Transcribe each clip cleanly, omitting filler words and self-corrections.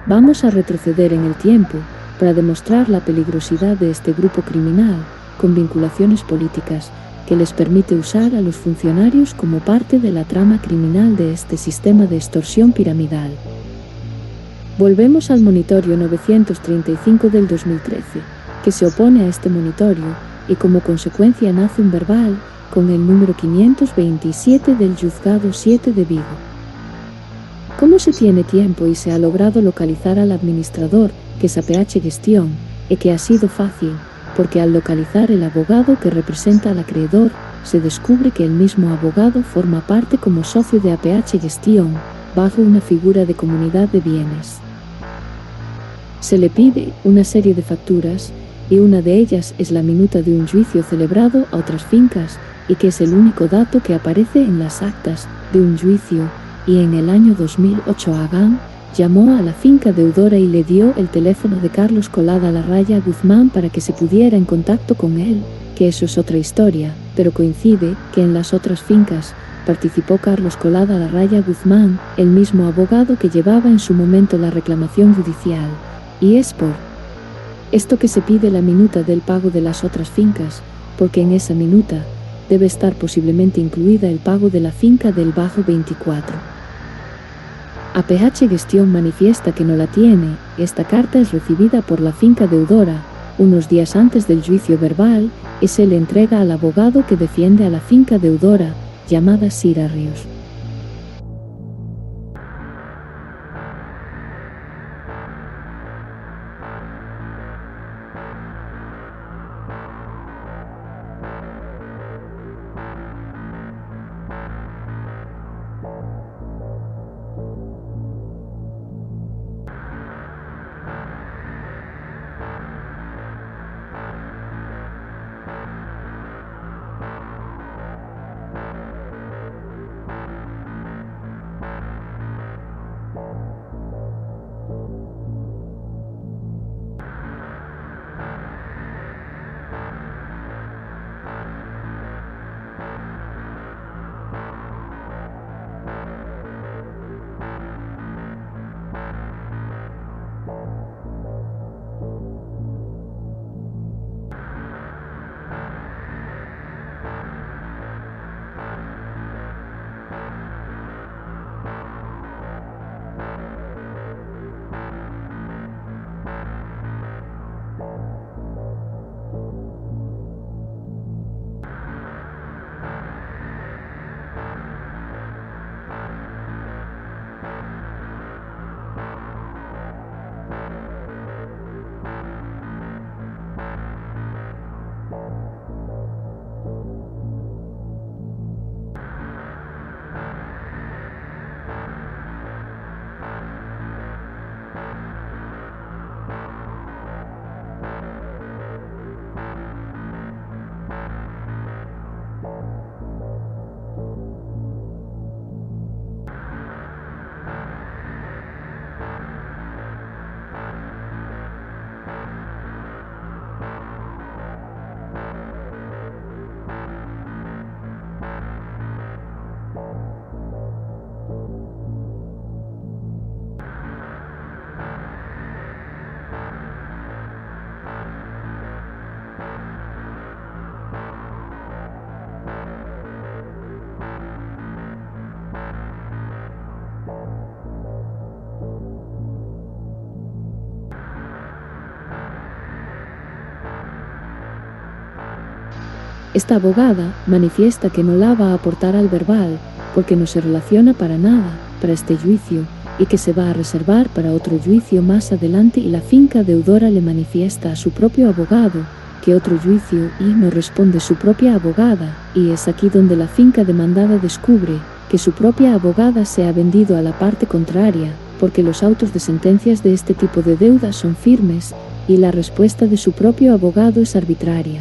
Vamos a retroceder en el tiempo para demostrar la peligrosidad de este grupo criminal con vinculaciones políticas que les permite usar a los funcionarios como parte de la trama criminal de este sistema de extorsión piramidal. Volvemos al monitorio 935 del 2013, que se opone a este monitorio y como consecuencia nace un verbal con el número 527 del Juzgado 7 de Vigo. Como se tiene tiempo y se ha logrado localizar al administrador, que es APH Gestión, y que ha sido fácil, porque al localizar el abogado que representa al acreedor, se descubre que el mismo abogado forma parte como socio de APH Gestión, bajo una figura de comunidad de bienes. Se le pide una serie de facturas, y una de ellas es la minuta de un juicio celebrado a otras fincas, y que es el único dato que aparece en las actas de un juicio, y en el año 2008 Agán llamó a la finca deudora y le dio el teléfono de Carlos Colada Larraya Guzmán para que se pudiera en contacto con él, que eso es otra historia, pero coincide que en las otras fincas participó Carlos Colada Larraya Guzmán, el mismo abogado que llevaba en su momento la reclamación judicial, y es por esto que se pide la minuta del pago de las otras fincas, porque en esa minuta debe estar posiblemente incluida el pago de la finca del Bajo 24. APH Gestión manifiesta que no la tiene. Esta carta es recibida por la finca deudora unos días antes del juicio verbal y se le entrega al abogado que defiende a la finca deudora, llamada Sira Ríos. Esta abogada manifiesta que no la va a aportar al verbal porque no se relaciona para nada para este juicio y que se va a reservar para otro juicio más adelante, y la finca deudora le manifiesta a su propio abogado que otro juicio y no responde su propia abogada, y es aquí donde la finca demandada descubre que su propia abogada se ha vendido a la parte contraria porque los autos de sentencias de este tipo de deudas son firmes y la respuesta de su propio abogado es arbitraria.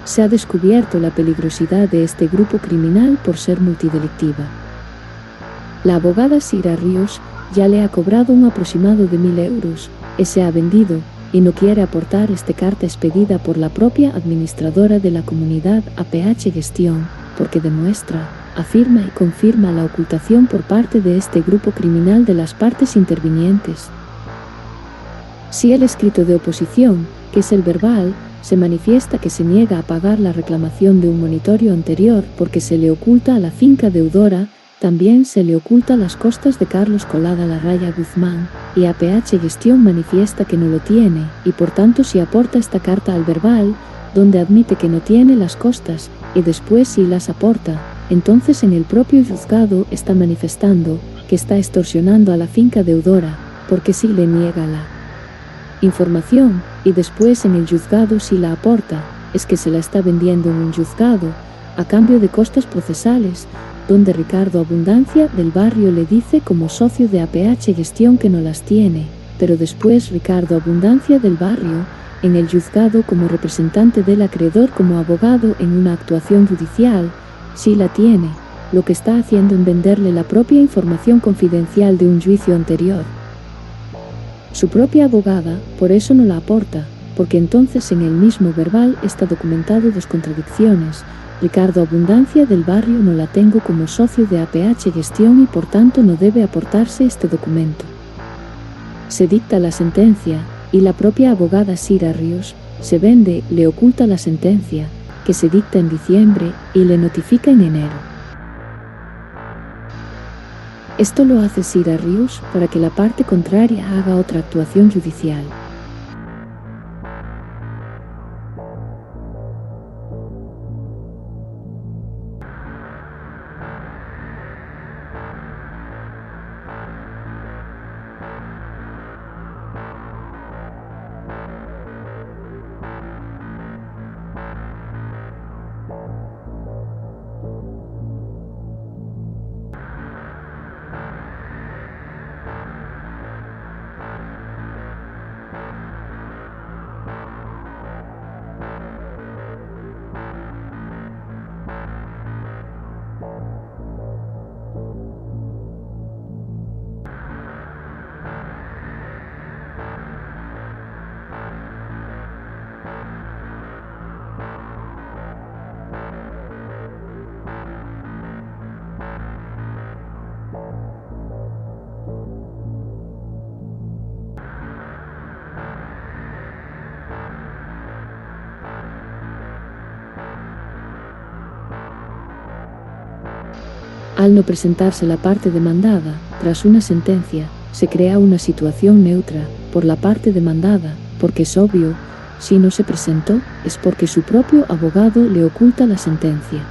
Se ha descubierto la peligrosidad de este grupo criminal por ser multidelictiva. La abogada Sira Ríos ya le ha cobrado un aproximado de 1.000 euros, y se ha vendido, y no quiere aportar esta carta expedida por la propia administradora de la comunidad APH Gestión, porque demuestra, afirma y confirma la ocultación por parte de este grupo criminal de las partes intervinientes. Si el escrito de oposición, que es el verbal, se manifiesta que se niega a pagar la reclamación de un monitorio anterior porque se le oculta a la finca deudora, también se le oculta las costas de Carlos Colada Larraya Guzmán, y APH Gestión manifiesta que no lo tiene, y por tanto si aporta esta carta al verbal, donde admite que no tiene las costas, y después si las aporta, entonces en el propio juzgado está manifestando que está extorsionando a la finca deudora, porque si le niega la información, y después en el juzgado si la aporta, es que se la está vendiendo en un juzgado, a cambio de costas procesales, donde Ricardo Abundancia del Barrio le dice como socio de APH Gestión que no las tiene, pero después Ricardo Abundancia del Barrio, en el juzgado como representante del acreedor como abogado en una actuación judicial, sí la tiene, lo que está haciendo en venderle la propia información confidencial de un juicio anterior. Su propia abogada, por eso no la aporta, porque entonces en el mismo verbal está documentado dos contradicciones. Ricardo Abundancia del Barrio no la tengo como socio de APH Gestión y por tanto no debe aportarse este documento. Se dicta la sentencia, y la propia abogada Sira Ríos, se vende, le oculta la sentencia, que se dicta en diciembre, y le notifica en enero. Esto lo hace Sira Ríos para que la parte contraria haga otra actuación judicial. Al no presentarse la parte demandada, tras una sentencia, se crea una situación neutra por la parte demandada, porque es obvio, si no se presentó, es porque su propio abogado le oculta la sentencia.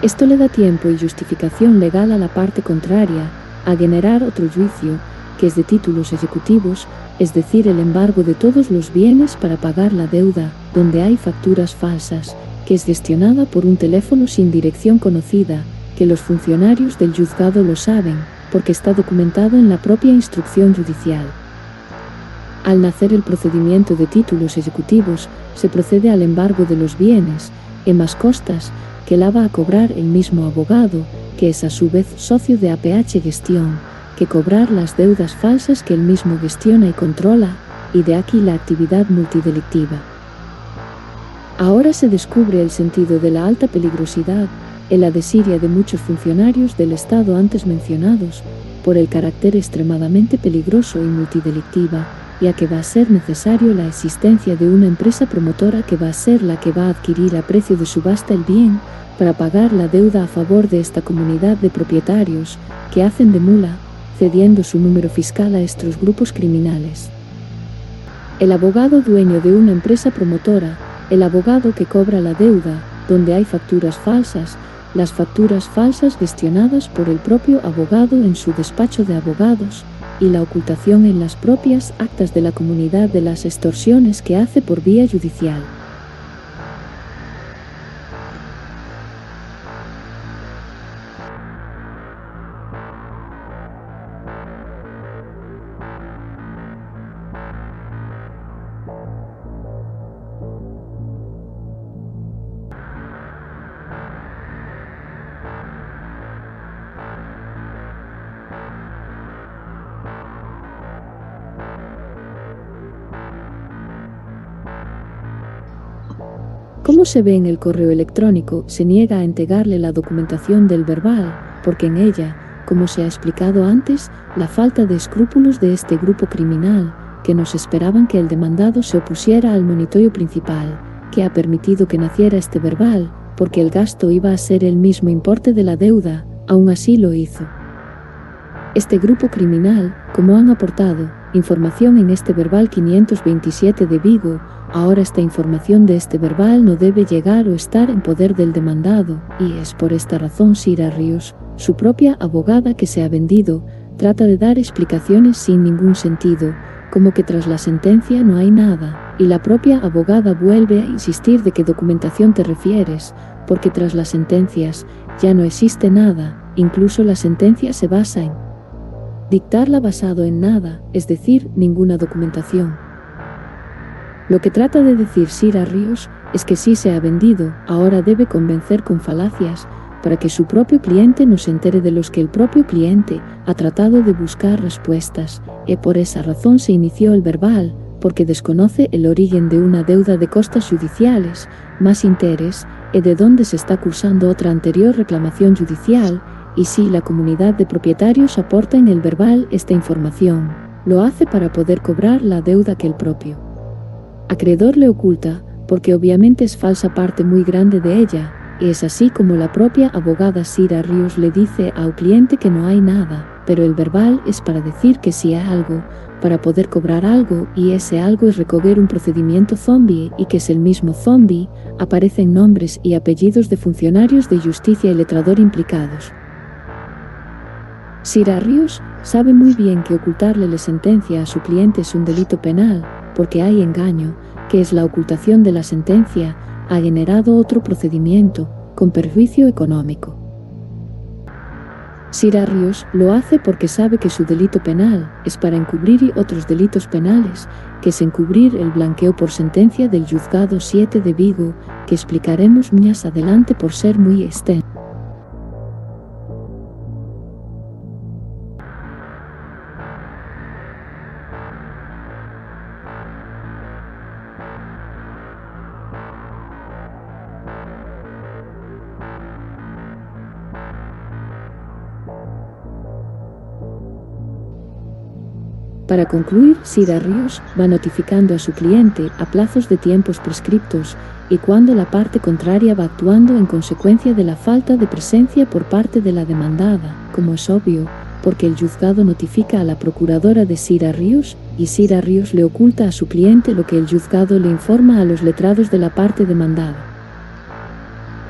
Esto le da tiempo y justificación legal a la parte contraria a generar otro juicio, que es de títulos ejecutivos, es decir, el embargo de todos los bienes para pagar la deuda, donde hay facturas falsas, que es gestionada por un teléfono sin dirección conocida, que los funcionarios del juzgado lo saben, porque está documentado en la propia instrucción judicial. Al nacer el procedimiento de títulos ejecutivos, se procede al embargo de los bienes, e más costas que la va a cobrar el mismo abogado, que es a su vez socio de APH Gestión, que cobrar las deudas falsas que él mismo gestiona y controla, y de aquí la actividad multidelictiva. Ahora se descubre el sentido de la alta peligrosidad en la desidia de muchos funcionarios del Estado antes mencionados, por el carácter extremadamente peligroso y multidelictiva, ya que va a ser necesario la existencia de una empresa promotora que va a ser la que va a adquirir a precio de subasta el bien, para pagar la deuda a favor de esta comunidad de propietarios, que hacen de mula, cediendo su número fiscal a estos grupos criminales. El abogado dueño de una empresa promotora, el abogado que cobra la deuda, donde hay facturas falsas, las facturas falsas gestionadas por el propio abogado en su despacho de abogados, y la ocultación en las propias actas de la comunidad de las extorsiones que hace por vía judicial. Como se ve en el correo electrónico, se niega a entregarle la documentación del verbal, porque en ella, como se ha explicado antes, la falta de escrúpulos de este grupo criminal, que nos esperaban que el demandado se opusiera al monitoreo principal, que ha permitido que naciera este verbal, porque el gasto iba a ser el mismo importe de la deuda, aún así lo hizo. Este grupo criminal, como han aportado información en este verbal 527 de Vigo, ahora esta información de este verbal no debe llegar o estar en poder del demandado, y es por esta razón Sira Ríos, su propia abogada que se ha vendido, trata de dar explicaciones sin ningún sentido, como que tras la sentencia no hay nada, y la propia abogada vuelve a insistir de qué documentación te refieres, porque tras las sentencias ya no existe nada, incluso la sentencia se basa en dictarla basado en nada, es decir, ninguna documentación. Lo que trata de decir Sira Ríos es que si se ha vendido, ahora debe convencer con falacias para que su propio cliente no se entere de los que el propio cliente ha tratado de buscar respuestas, y por esa razón se inició el verbal, porque desconoce el origen de una deuda de costas judiciales, más interés, y de dónde se está cursando otra anterior reclamación judicial, y si la comunidad de propietarios aporta en el verbal esta información, lo hace para poder cobrar la deuda que el propio acreedor le oculta, porque obviamente es falsa parte muy grande de ella, y es así como la propia abogada Sira Ríos le dice al cliente que no hay nada, pero el verbal es para decir que sí hay algo, para poder cobrar algo, y ese algo es recoger un procedimiento zombie, y que es el mismo zombie, aparecen nombres y apellidos de funcionarios de justicia y letrador implicados. Sira Ríos sabe muy bien que ocultarle la sentencia a su cliente es un delito penal, porque hay engaño, que es la ocultación de la sentencia, ha generado otro procedimiento, con perjuicio económico. Sira Ríos lo hace porque sabe que su delito penal es para encubrir otros delitos penales, que es encubrir el blanqueo por sentencia del Juzgado 7 de Vigo, que explicaremos más adelante por ser muy extenso. Para concluir, Sira Ríos va notificando a su cliente a plazos de tiempos prescriptos y cuando la parte contraria va actuando en consecuencia de la falta de presencia por parte de la demandada, como es obvio, porque el juzgado notifica a la procuradora de Sira Ríos y Sira Ríos le oculta a su cliente lo que el juzgado le informa a los letrados de la parte demandada.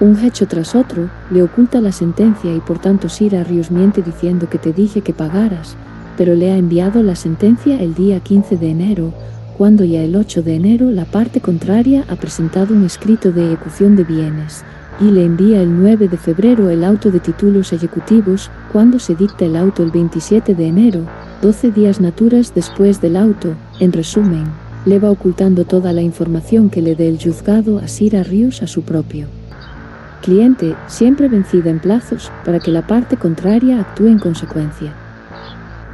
Un hecho tras otro, le oculta la sentencia y por tanto Sira Ríos miente diciendo que te dije que pagaras, pero le ha enviado la sentencia el día 15 de enero, cuando ya el 8 de enero la parte contraria ha presentado un escrito de ejecución de bienes, y le envía el 9 de febrero el auto de títulos ejecutivos, cuando se dicta el auto el 27 de enero, 12 días naturas después del auto. En resumen, le va ocultando toda la información que le dé el juzgado a Sira Ríos a su propio Cliente, siempre vencida en plazos, para que la parte contraria actúe en consecuencia.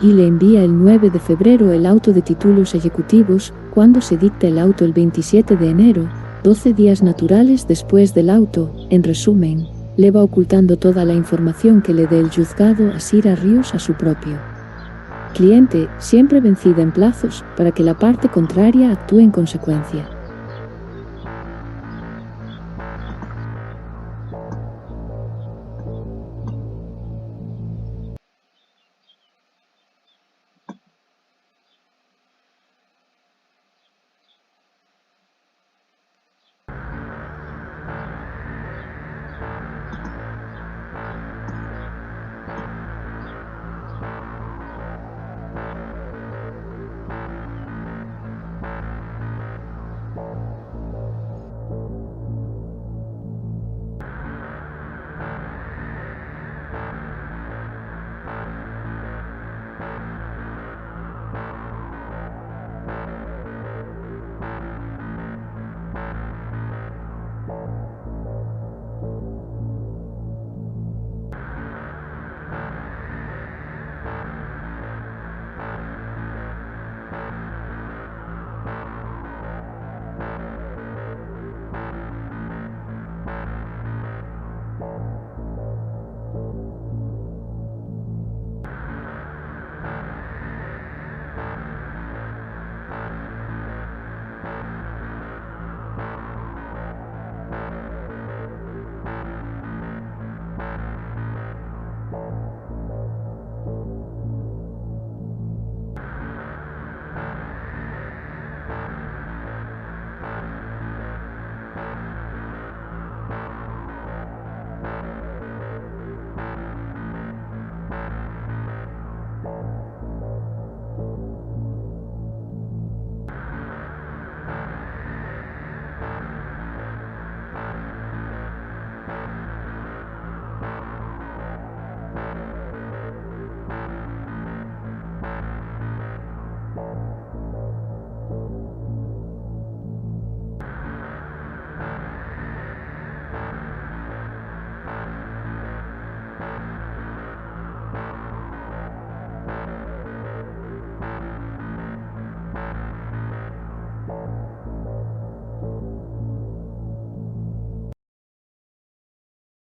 Y le envía el 9 de febrero el auto de títulos ejecutivos, cuando se dicta el auto el 27 de enero, 12 días naturales después del auto. En resumen, le va ocultando toda la información que le dé el juzgado a Sira Ríos a su propio cliente, siempre vencida en plazos, para que la parte contraria actúe en consecuencia.